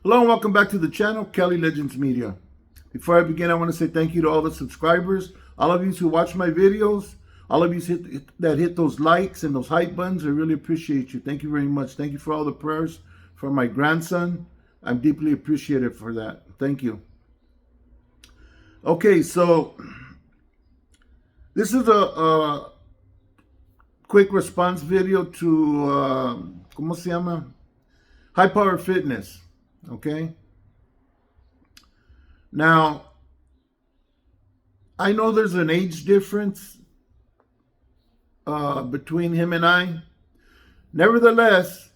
Hello and welcome back to the channel, Kelly Legends Media. Before I begin, I want to say thank you to all the subscribers, all of you who watch my videos, all of you that hit those likes and those hype buttons. I really appreciate you. Thank you very much. Thank you for all the prayers for my grandson. I'm deeply appreciative for that. Thank you. Okay, so this is a quick response video to, ¿cómo se llama? High Power Fitness. Okay. Now, I know there's an age difference between him and I. Nevertheless,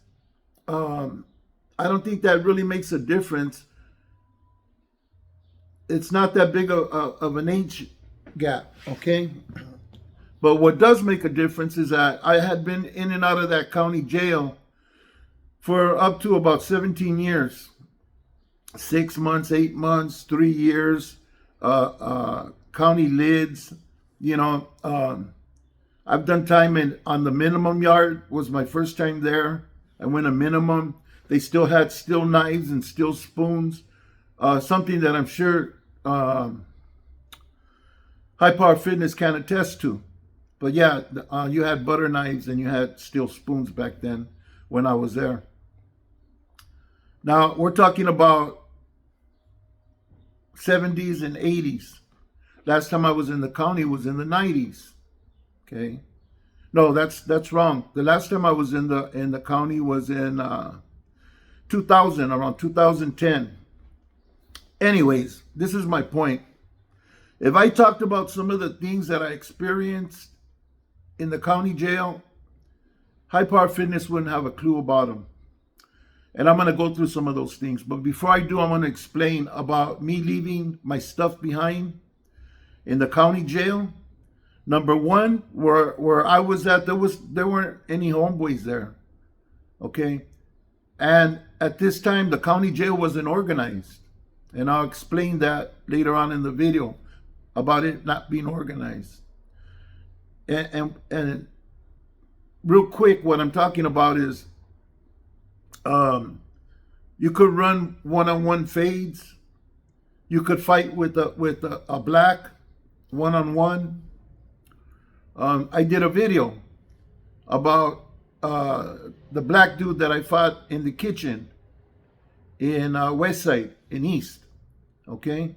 I don't think that really makes a difference. It's not that big of an age gap, okay? But what does make a difference is that I had been in and out of that county jail for up to about 17 years. 6 months, 8 months, 3 years, county lids, you know. I've done time on the minimum yard, was my first time there. I went a minimum. They still had steel knives and steel spoons, something that I'm sure High Power Fitness can attest to. But yeah, you had butter knives and you had steel spoons back then when I was there. Now, we're talking about 70s and 80s. Last time I was in the county was in the 90s. Okay. No, that's wrong. The last time I was in the county was in 2000, around 2010. Anyways, this is my point. If I talked about some of the things that I experienced in the county jail, High Power Fitness wouldn't have a clue about them. And I'm going to go through some of those things. But before I do, I want to explain about me leaving my stuff behind in the county jail. Number one, where I was at, there weren't any homeboys there. Okay? And at this time, the county jail wasn't organized. And I'll explain that later on in the video about it not being organized. And real quick, what I'm talking about is you could run one-on-one fades. You could fight with a black one-on-one. I did a video about the black dude that I fought in the kitchen in West Side, in East. Okay,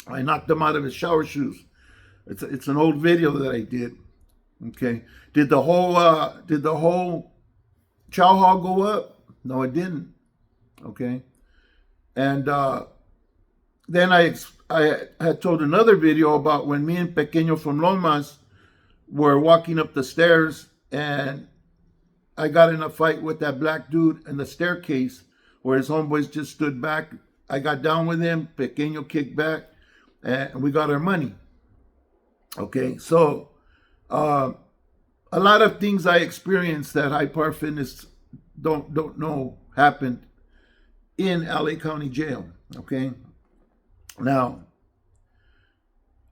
I knocked him out of his shower shoes. It's an old video that I did. Okay, did the whole chow hall go up? No, it didn't. Okay. And then I had told another video about when me and Pequeño from Lomas were walking up the stairs and I got in a fight with that black dude in the staircase where his homeboys just stood back. I got down with him, Pequeño kicked back, and we got our money. Okay, so a lot of things I experienced that High Power Fitness don't know happened in LA County Jail. Okay. Now,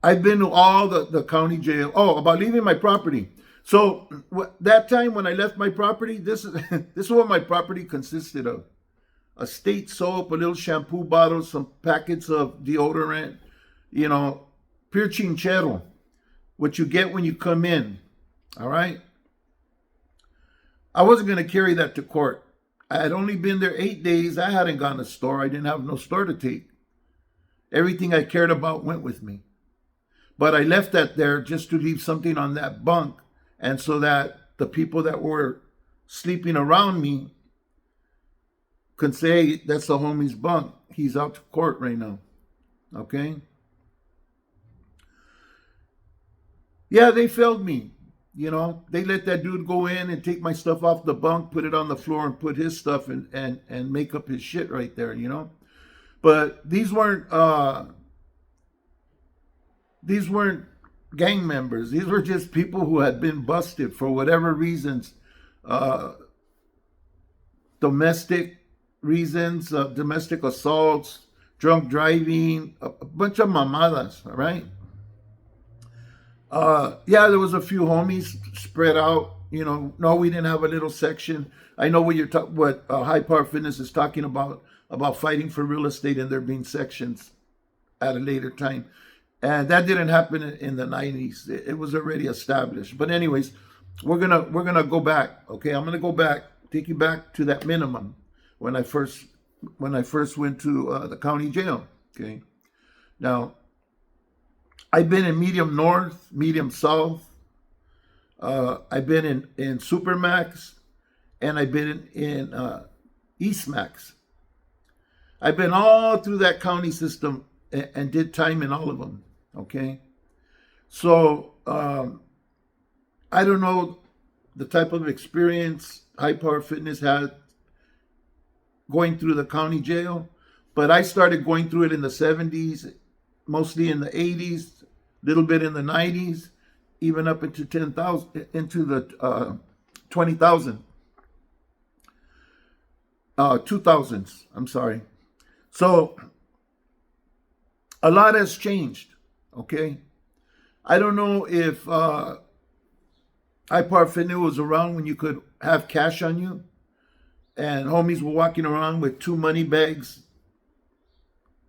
I've been to all the county jail. Oh, about leaving my property. So that time when I left my property, this is what my property consisted of: a state soap, a little shampoo bottle, some packets of deodorant, you know, pure chinchero, what you get when you come in. All right. I wasn't going to carry that to court. I had only been there 8 days. I hadn't gone to the store. I didn't have no store to take. Everything I cared about went with me. But I left that there just to leave something on that bunk, and so that the people that were sleeping around me could say, hey, that's the homie's bunk. He's out to court right now. Okay? Yeah, they failed me. You know, they let that dude go in and take my stuff off the bunk, put it on the floor, and put his stuff and make up his shit right there, you know. But these weren't gang members. These were just people who had been busted for whatever reasons, domestic reasons, domestic assaults, drunk driving, a bunch of mamadas, all right? Yeah, there was a few homies spread out No, we didn't have a little section. I know what High Power Fitness is talking about fighting for real estate and there being sections at a later time. And that didn't happen in the 90s. It was already established. But anyways, we're gonna go back. Okay, I'm gonna go back, take you back to that minimum when I first went to the county jail. Okay, now I've been in medium north, medium south. I've been in Supermax, and I've been in Eastmax. I've been all through that county system and did time in all of them. Okay, so I don't know the type of experience High Power Fitness had going through the county jail, but I started going through it in the 70s, mostly in the 80s, a little bit in the 90s, even up into 10,000, into the 20,000, 2000s. I'm sorry. So a lot has changed. Okay, I don't know if High Power Fitness was around when you could have cash on you, and homies were walking around with 2 money bags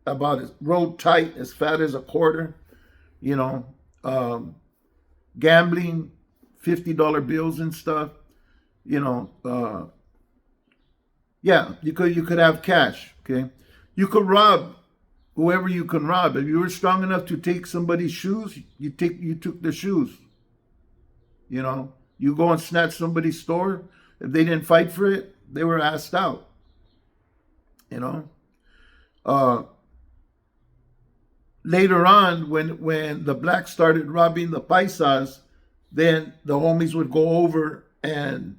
about as rolled tight, as fat as a quarter. Gambling, $50 bills and stuff. Yeah, you could have cash. Okay, you could rob whoever you can rob. If you were strong enough to take somebody's shoes, you took their shoes. You go and snatch somebody's store. If they didn't fight for it, they were asked out. Later on, when the blacks started robbing the paisas, then the homies would go over, and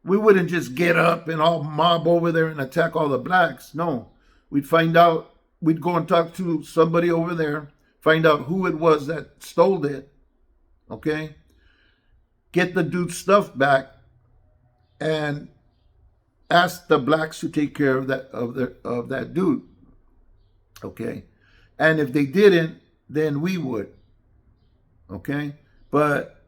we wouldn't just get up and all mob over there and attack all the blacks. No, we'd find out. We'd go and talk to somebody over there, find out who it was that stole it, okay? Get the dude's stuff back, and ask the blacks to take care of that dude, okay? And if they didn't, then we would, okay? But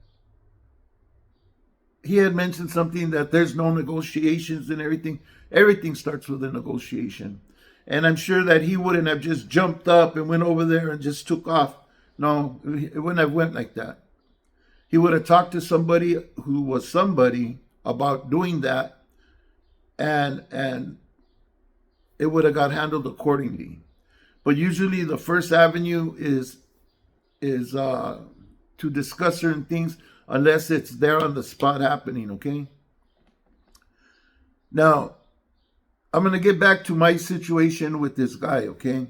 he had mentioned something that there's no negotiations and everything. Everything starts with a negotiation. And I'm sure that he wouldn't have just jumped up and went over there and just took off. No, it wouldn't have went like that. He would have talked to somebody who was somebody about doing that, and it would have got handled accordingly. But usually the first avenue is to discuss certain things unless it's there on the spot happening, okay? Now, I'm going to get back to my situation with this guy, okay?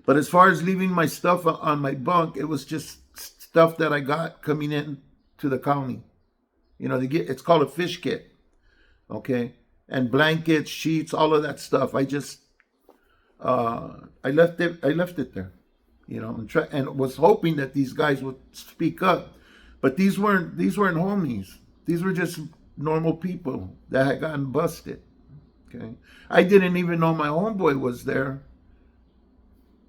But as far as leaving my stuff on my bunk, it was just stuff that I got coming in to the county. It's called a fish kit, okay? And blankets, sheets, all of that stuff. I left it there, and was hoping that these guys would speak up. But these weren't homies. These were just normal people that had gotten busted. Okay, I didn't even know my homeboy was there.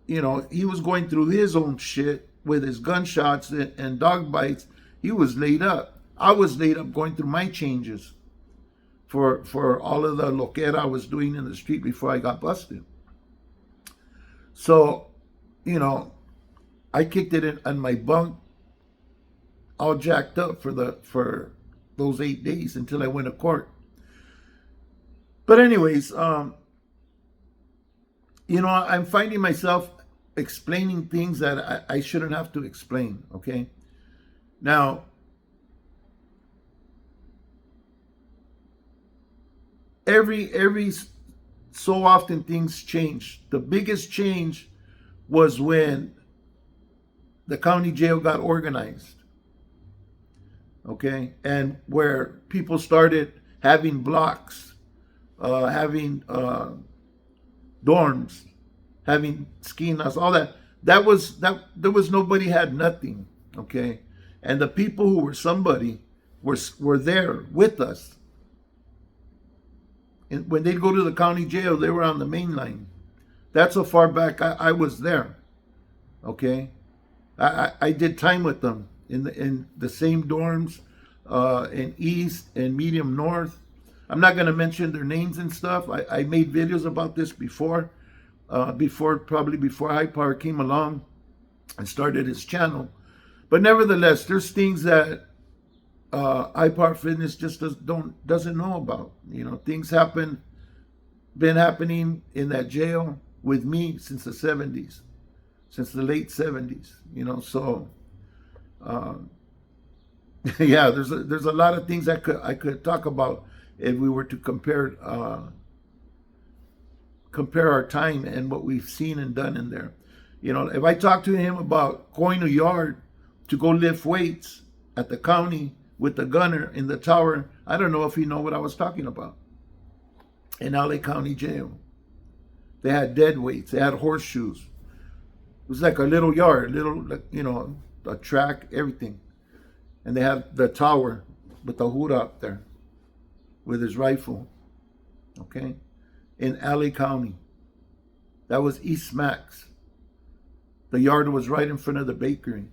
He was going through his own shit with his gunshots and dog bites. He was laid up. I was laid up going through my changes for all of the loquera I was doing in the street before I got busted. So, I kicked it in my bunk, all jacked up for those 8 days until I went to court. But anyways, I'm finding myself explaining things that I shouldn't have to explain, okay? Now, every so often things change. The biggest change was when the county jail got organized, okay? And where people started having blocks, having dorms, having skinas, all that. There was nobody had nothing, okay? And the people who were somebody were there with us. And when they'd go to the county jail, they were on the main line. That's how far back I was there, okay? I did time with them in the same dorms. in East and Medium North. I'm not going to mention their names and stuff. I made videos about this before, probably before High Power came along and started his channel. But nevertheless, there's things that High Power Fitness just doesn't know about. You know, things been happening in that jail with me since the 70s, since the late 70s. You know, so yeah, there's a lot of things I could talk about if we were to compare our time and what we've seen and done in there. You know, if I talk to him about going to yard to go lift weights at the county with the gunner in the tower, I don't know if he know what I was talking about. In LA County Jail, they had dead weights, they had horseshoes. It was like a little yard, you know, a track, everything. And they had the tower with the hood up there with his rifle, okay, in LA County. That was East Max. The yard was right in front of the bakery.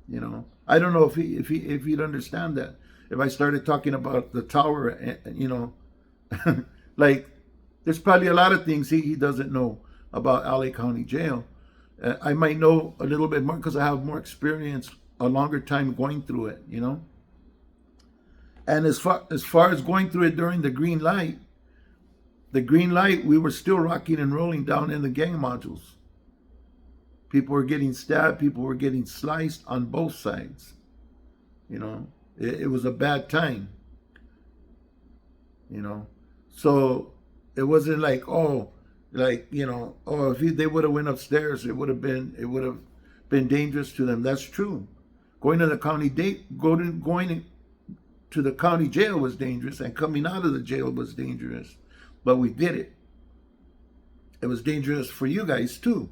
You know, I don't know if he'd understand that if I started talking about the tower. You know, like there's probably a lot of things he doesn't know about LA County Jail. I might know a little bit more because I have more experience, a longer time going through it. You know, and as far as going through it during the green light, we were still rocking and rolling down in the gang modules. People were getting stabbed. People were getting sliced on both sides. You know, it was a bad time. You know, so it wasn't like, oh, like, you know, oh, if they would have went upstairs, it would have been dangerous to them. That's true. Going to the county going to the county jail was dangerous, and coming out of the jail was dangerous. But we did it. It was dangerous for you guys too.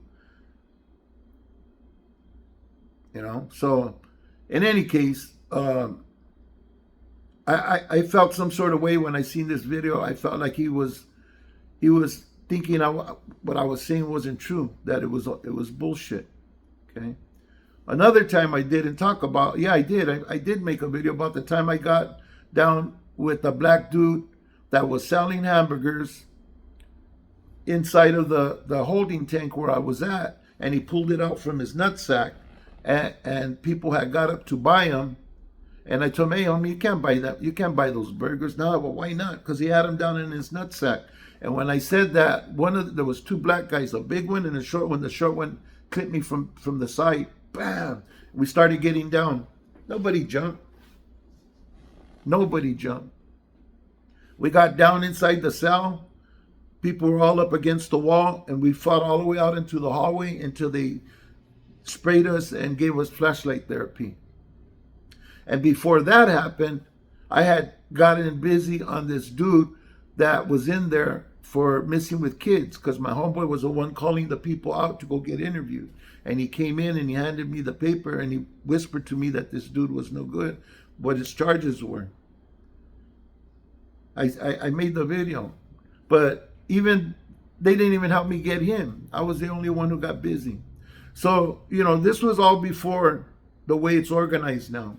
You know, so in any case, I felt some sort of way when I seen this video. I felt like he was thinking what I was saying wasn't true, that it was bullshit. Okay. Another time I didn't talk about, I did make a video about the time I got down with a black dude that was selling hamburgers inside of the holding tank where I was at, and he pulled it out from his nutsack. And people had got up to buy them, and I told him, "Hey, homie, you can't buy that. You can't buy those burgers." No, well, why not? Because he had them down in his nutsack. And when I said that, there was two black guys, a big one and a short one. The short one clipped me from the side. Bam! We started getting down. Nobody jumped. We got down inside the cell. People were all up against the wall, and we fought all the way out into the hallway until they sprayed us and gave us flashlight therapy. And before that happened, I had gotten busy on this dude that was in there for missing with kids, because my homeboy was the one calling the people out to go get interviewed. And he came in and he handed me the paper and he whispered to me that this dude was no good, what his charges were. I made the video, but they didn't even help me get him. I was the only one who got busy. So, you know, this was all before the way it's organized now.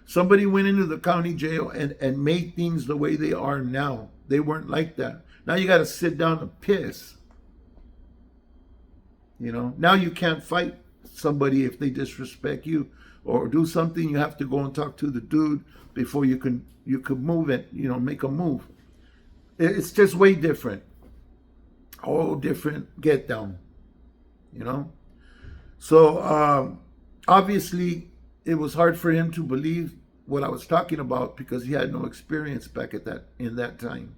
Somebody went into the county jail and made things the way they are now. They weren't like that. Now you got to sit down and piss. You know, now you can't fight somebody if they disrespect you or do something. You have to go and talk to the dude before you can move it, you know, make a move. It's just way different. Whole different get down, you know. So obviously it was hard for him to believe what I was talking about because he had no experience back in that time,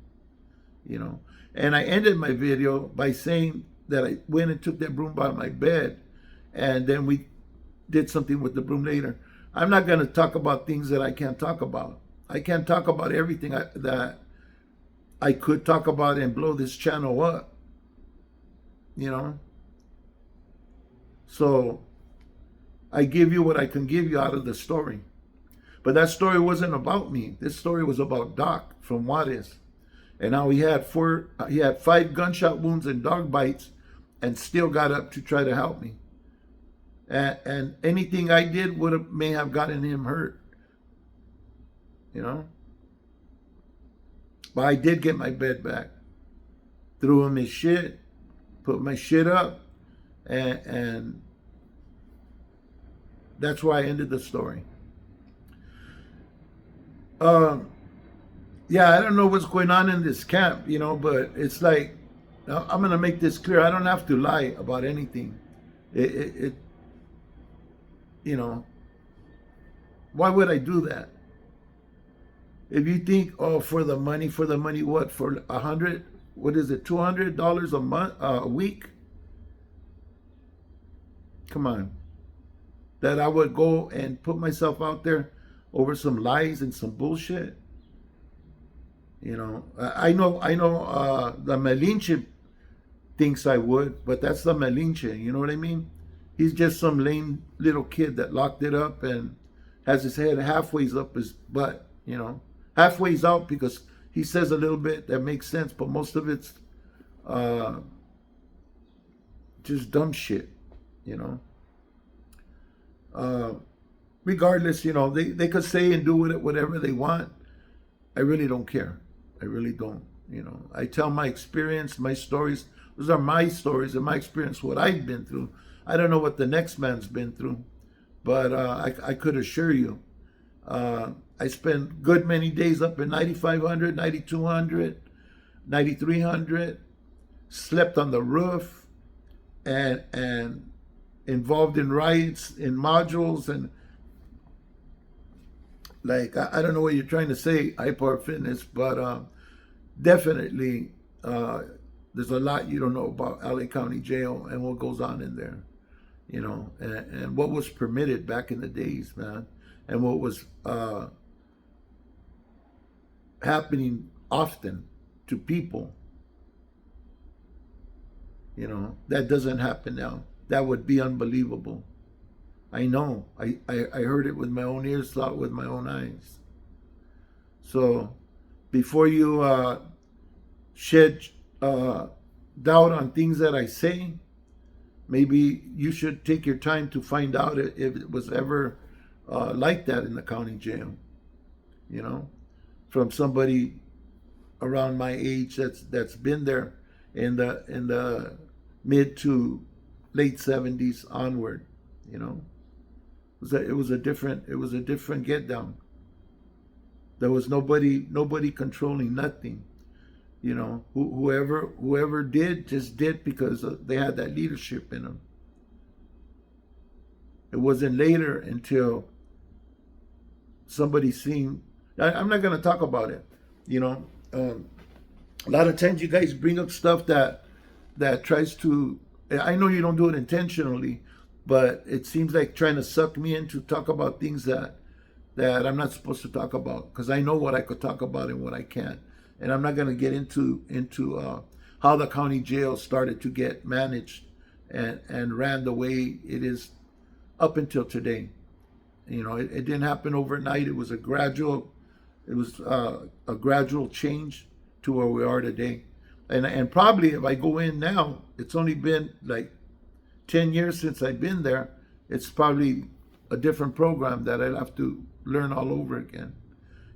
you know. And I ended my video by saying that I went and took that broom by my bed, and then we did something with the broom later. I'm not going to talk about things that I can't talk about. I can't talk about everything that I could talk about and blow this channel up, you know. So I give you what I can give you out of the story. But that story wasn't about me. This story was about Doc from Juarez, and how he had 5 gunshot wounds and dog bites and still got up to try to help me. and anything I did may have gotten him hurt, you know. But I did get my bed back, threw him his shit, put my shit up, and that's why I ended the story. Yeah, I don't know what's going on in this camp, you know, but it's like, I'm going to make this clear. I don't have to lie about anything. It you know, why would I do that? If you think, oh, for the money, what? For what is it, $200 a month, a week? Come on. That I would go and put myself out there over some lies and some bullshit? You know, I know, the Malinche thinks I would, but that's the Malinche, you know what I mean? He's just some lame little kid that locked it up and has his head halfway up his butt, you know, halfway out, because he says a little bit that makes sense, but most of it's just dumb shit, you know. Regardless, you know, they could say and do whatever they want. I really don't care. I really don't. You know, I tell my experience, my stories. Those are my stories and my experience, what I've been through. I don't know what the next man's been through, but I could assure you, I spent good many days up in 9,500, 9,200, 9,300, slept on the roof, and involved in riots, in modules, and like, I don't know what you're trying to say, High Power Fitness, but definitely there's a lot you don't know about LA County Jail and what goes on in there, you know, and what was permitted back in the days, man, and what was happening often to people, you know, that doesn't happen now. That would be unbelievable. I know. I heard it with my own ears, saw it with my own eyes. So before you shed doubt on things that I say, maybe you should take your time to find out if it was ever like that in the county jail, you know, from somebody around my age that's been there in the mid to late 70s onward, you know. It was a different get down. There was nobody controlling nothing, you know. Whoever did just did because they had that leadership in them. It wasn't later until somebody seen. I'm not gonna talk about it, you know. A lot of times you guys bring up stuff that tries to. I know you don't do it intentionally, but it seems like trying to suck me in to talk about things that I'm not supposed to talk about, because I know what I could talk about and what I can't. And I'm not going to get into how the county jail started to get managed and ran the way it is up until today. You know, it didn't happen overnight. It was a gradual change to where we are today. And probably if I go in now, it's only been like 10 years since I've been there. It's probably a different program that I'll have to learn all over again,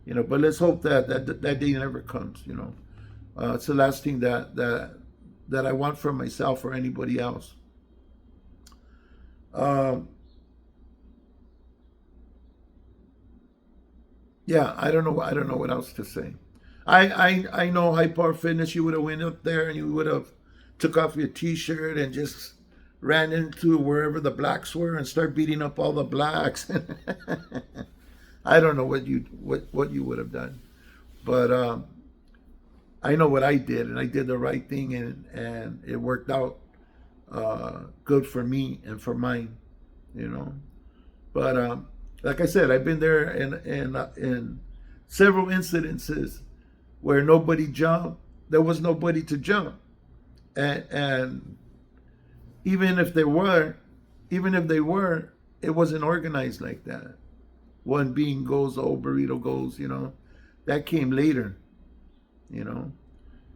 you know. But let's hope that day never comes, you know. It's the last thing that I want for myself or anybody else. Yeah, I don't know what else to say. I know High Power Fitness. You would have went up there and you would have took off your T-shirt and just ran into wherever the blacks were and start beating up all the blacks. I don't know what you would have done, but I know what I did, and I did the right thing, and it worked out good for me and for mine, you know. But like I said, I've been there in several incidences where nobody jumped. There was nobody to jump, and even if they were, it wasn't organized like that. One bean goes, the whole burrito goes, you know. That came later, you know.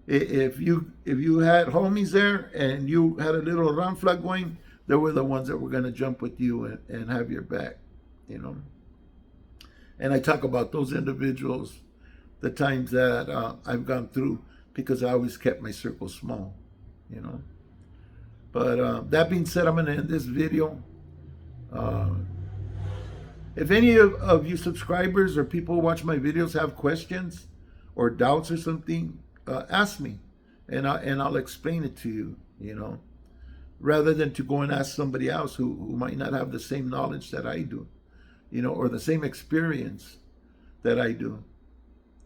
If you had homies there and you had a little ranfla going, they were the ones that were going to jump with you and have your back, you know. And I talk about those individuals, the times that I've gone through, because I always kept my circle small, you know. But that being said, I'm going to end this video. If any of you subscribers or people who watch my videos have questions or doubts or something, ask me, and I'll explain it to you, you know, rather than to go and ask somebody else who might not have the same knowledge that I do, you know, or the same experience that I do.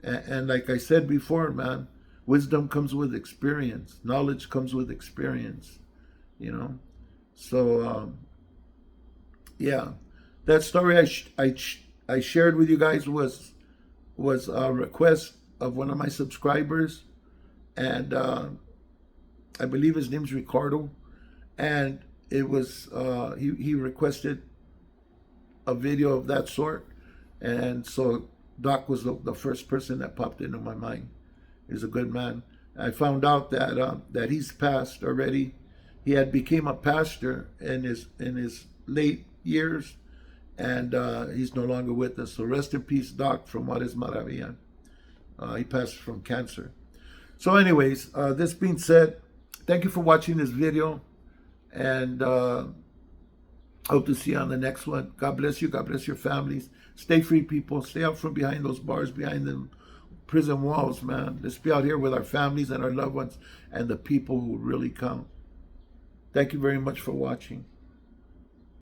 And like I said before, man, wisdom comes with experience. Knowledge comes with experience, you know. So, yeah, that story I shared with you guys was a request of one of my subscribers, and I believe his name's Ricardo, and it was he requested a video of that sort, and so Doc was the first person that popped into my mind. He's a good man. I found out that that he's passed already. He had became a pastor in his late years, and he's no longer with us. So rest in peace, Doc, from What is Maravilla. He passed from cancer. So anyways, this being said, thank you for watching this video, and hope to see you on the next one. God bless you. God bless your families. Stay free, people. Stay out from behind those bars, behind them prison walls, man. Let's be out here with our families and our loved ones and the people who really count. Thank you very much for watching.